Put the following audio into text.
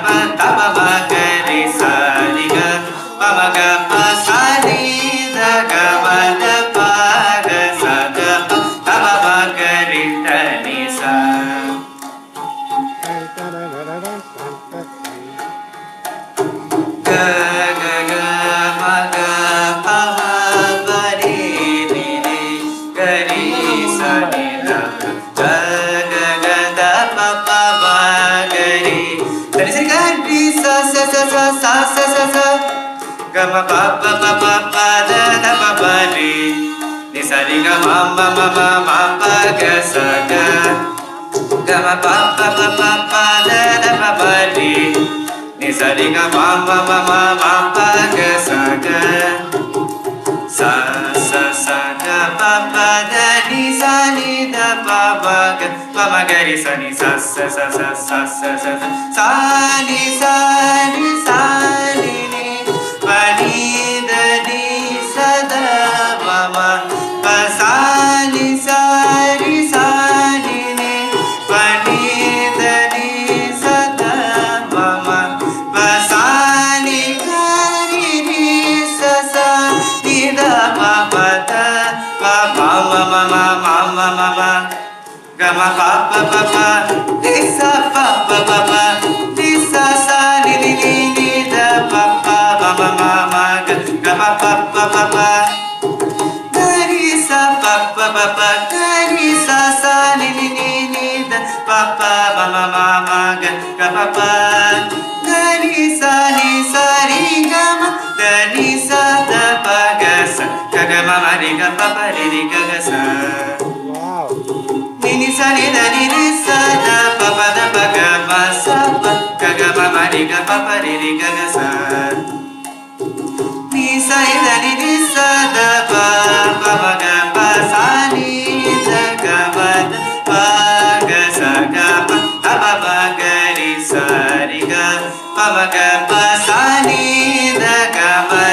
pa ta pa ma ga re sa ni ga pa ma ga pa sa ni da ga ma da pa ga sa ga pa ta pa ma ga re ta ni sa. Ga ga ga ma ga pa ma pa re ni re ga re sa ni da ga ga ga da pa pa ma ga re ta ni sa ga re sa sa sa sa sa sa sa sa ga ma pa pa pa pa pa da da pa pa re ni sa ri ga ma ma ma ma ma pa ga sa ga ga ma pa pa pa pa pa da da pa pa re ni sa ri ga ma ma ma ma ma pa ga sa ga sa sa sa ga pa pa da ni sa ni da pa pa ga pa ma ga ri sa ni sa sa sa sa sa sa sa sa ni sa ni sa ni ni pa ni da ni sa da pa ma pa sa ni sa ri sa ni ni pa ni da ni sa da pa ma pa sa ni ga ri ni sa sa ni da pa pa da pa pa ma ma ma ma ma ma ma ga ma pa pa pa pa ni sa pa pa pa pa ni sa sa ni ni ni ni da pa pa ma ma ma ma ga ma pa pa pa pa ga ri sa pa pa pa pa ga ri sa sa ni ni ni ni da pa pa ma ma ma ma ga pa pa ga ri sa ri ga ma da ni sa da pa ga sa ga ma ma ri ga pa pa ri ga ga sa ni ni sa ni da ni ri sa da pa pa da pa ga ma sa pa ga ma ma ri ga pa pa ri ga ga sa ni sa ni da ni ri sa da pa pa ma ga pa sa ni da ga ma da pa ga sa ga pa ta pa ma ga ri sa ri ga pa ma ga pa sa ni da ga ma